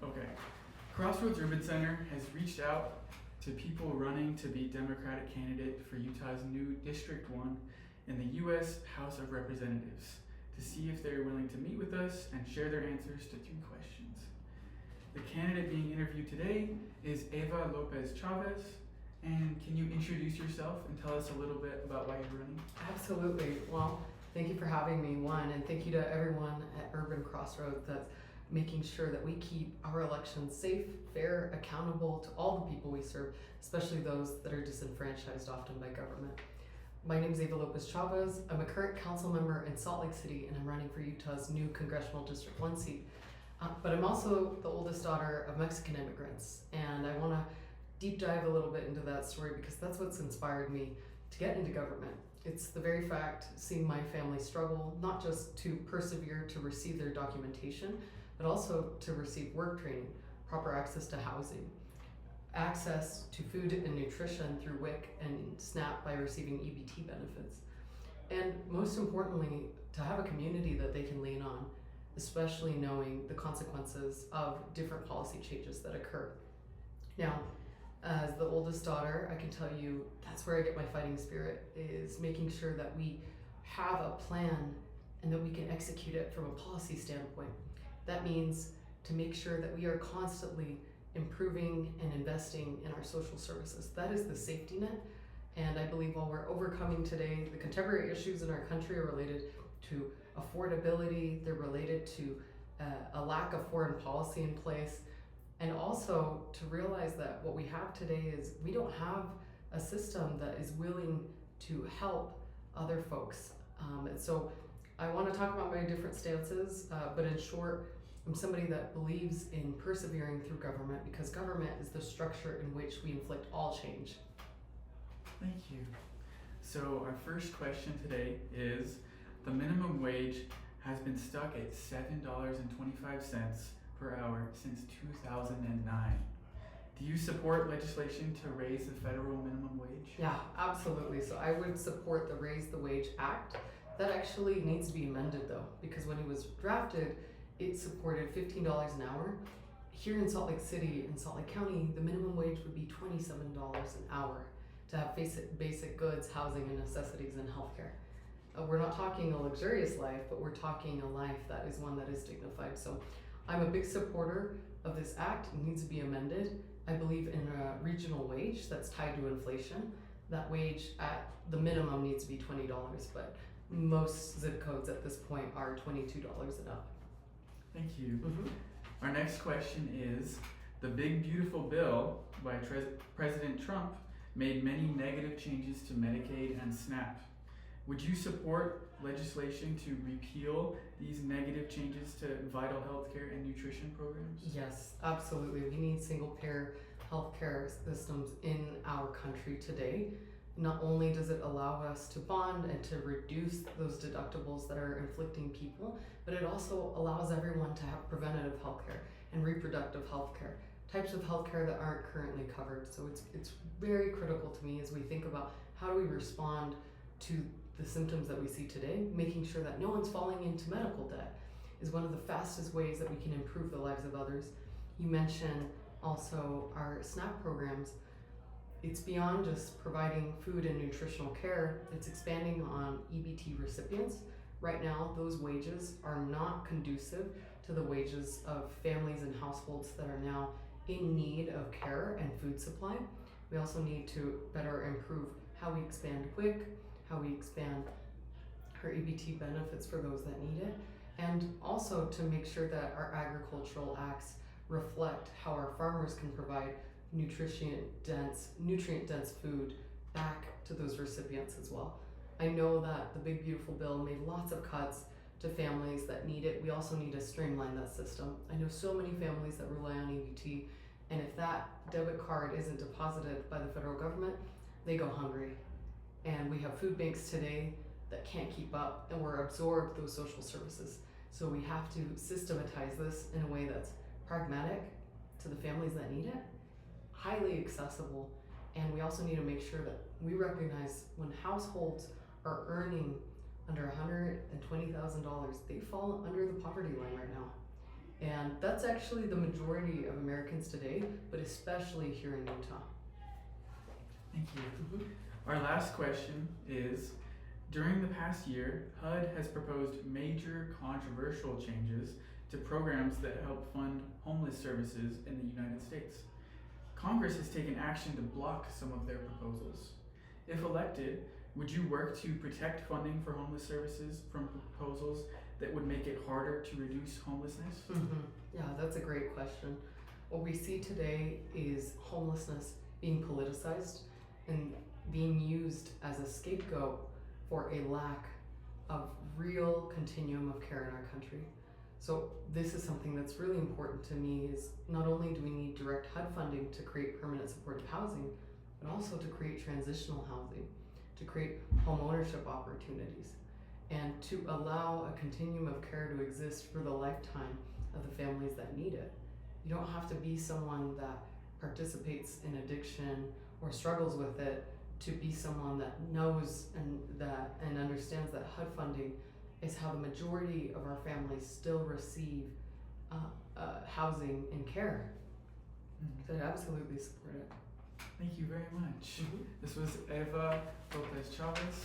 Okay. Crossroads Urban Center has reached out to people running to be Democratic candidate for Utah's new District 1 in the U.S. House of Representatives to see if they're willing to meet with us and share their answers to 3 questions. The candidate being interviewed today is Eva Lopez Chavez. And can you introduce yourself and tell us a little bit about why you're running? Absolutely. Well, thank you for having me, one, and thank you to everyone at Urban Crossroads that's making sure that we keep our elections safe, fair, accountable to all the people we serve, especially those that are disenfranchised often by government. My name is Eva Lopez Chavez. I'm a current council member in Salt Lake City, and I'm running for Utah's new Congressional District 1 seat. But I'm also the oldest daughter of Mexican immigrants, and I want to deep dive a little bit into that story because that's what's inspired me to get into government. It's the very fact seeing my family struggle, not just to persevere to receive their documentation, but also to receive work training, proper access to housing, access to food and nutrition through WIC and SNAP by receiving EBT benefits. And most importantly, to have a community that they can lean on, especially knowing the consequences of different policy changes that occur. Now, as the oldest daughter, I can tell you that's where I get my fighting spirit, is making sure that we have a plan and that we can execute it from a policy standpoint. That means to make sure that we are constantly improving and investing in our social services. That is the safety net. And I believe while we're overcoming today, the contemporary issues in our country are related to affordability, they're related to a lack of foreign policy in place. And also to realize that what we have today is we don't have a system that is willing to help other folks. And so I want to talk about my different stances, but in short, I'm somebody that believes in persevering through government because government is the structure in which we inflict all change. Thank you. So our first question today is, the minimum wage has been stuck at $7.25 per hour since 2009. Do you support legislation to raise the federal minimum wage? Yeah, absolutely. So I would support the Raise the Wage Act. That actually needs to be amended though, because when it was drafted, it supported $15 an hour. Here in Salt Lake City, in Salt Lake County, the minimum wage would be $27 an hour to have basic goods, housing, and necessities and healthcare. We're not talking a luxurious life, but we're talking a life that is one that is dignified. So I'm a big supporter of this act. It needs to be amended. I believe in a regional wage that's tied to inflation. That wage at the minimum needs to be $20, but most zip codes at this point are $22 and up. Thank you. Our next question is, the big beautiful bill by President Trump made many negative changes to Medicaid and SNAP. Would you support legislation to repeal these negative changes to vital healthcare and nutrition programs? Yes, absolutely. We need single-payer healthcare systems in our country today. Not only does it allow us to bond and to reduce those deductibles that are inflicting people, but it also allows everyone to have preventative healthcare and reproductive healthcare, types of healthcare that aren't currently covered. So it's very critical to me as we think about how do we respond to the symptoms that we see today. Making sure that no one's falling into medical debt is one of the fastest ways that we can improve the lives of others. You mentioned also our SNAP programs. It's beyond just providing food and nutritional care, it's expanding on EBT recipients. Right now, those wages are not conducive to the wages of families and households that are now in need of care and food supply. We also need to better improve how we expand WIC, how we expand our EBT benefits for those that need it, and also to make sure that our agricultural acts reflect how our farmers can provide nutrient-dense food back to those recipients as well. I know that the Big Beautiful Bill made lots of cuts to families that need it. We also need to streamline that system. I know so many families that rely on EBT, and if that debit card isn't deposited by the federal government, they go hungry. And we have food banks today that can't keep up and we're absorbed those social services. So we have to systematize this in a way that's pragmatic to the families that need it, highly accessible, and we also need to make sure that we recognize when households are earning under $120,000, they fall under the poverty line right now. And that's actually the majority of Americans today, but especially here in Utah. Thank you. Our last question is, during the past year, HUD has proposed major controversial changes to programs that help fund homeless services in the United States. Congress has taken action to block some of their proposals. If elected, would you work to protect funding for homeless services from proposals that would make it harder to reduce homelessness? Yeah, that's a great question. What we see today is homelessness being politicized and being used as a scapegoat for a lack of real continuum of care in our country. So this is something that's really important to me, is not only do we need direct HUD funding to create permanent supportive housing, but also to create transitional housing, to create home ownership opportunities, and to allow a continuum of care to exist for the lifetime of the families that need it. You don't have to be someone that participates in addiction or struggles with it to be someone that knows and understands that HUD funding is how the majority of our families still receive housing and care. So I absolutely support it. Thank you very much. This was Eva Lopez Chavez.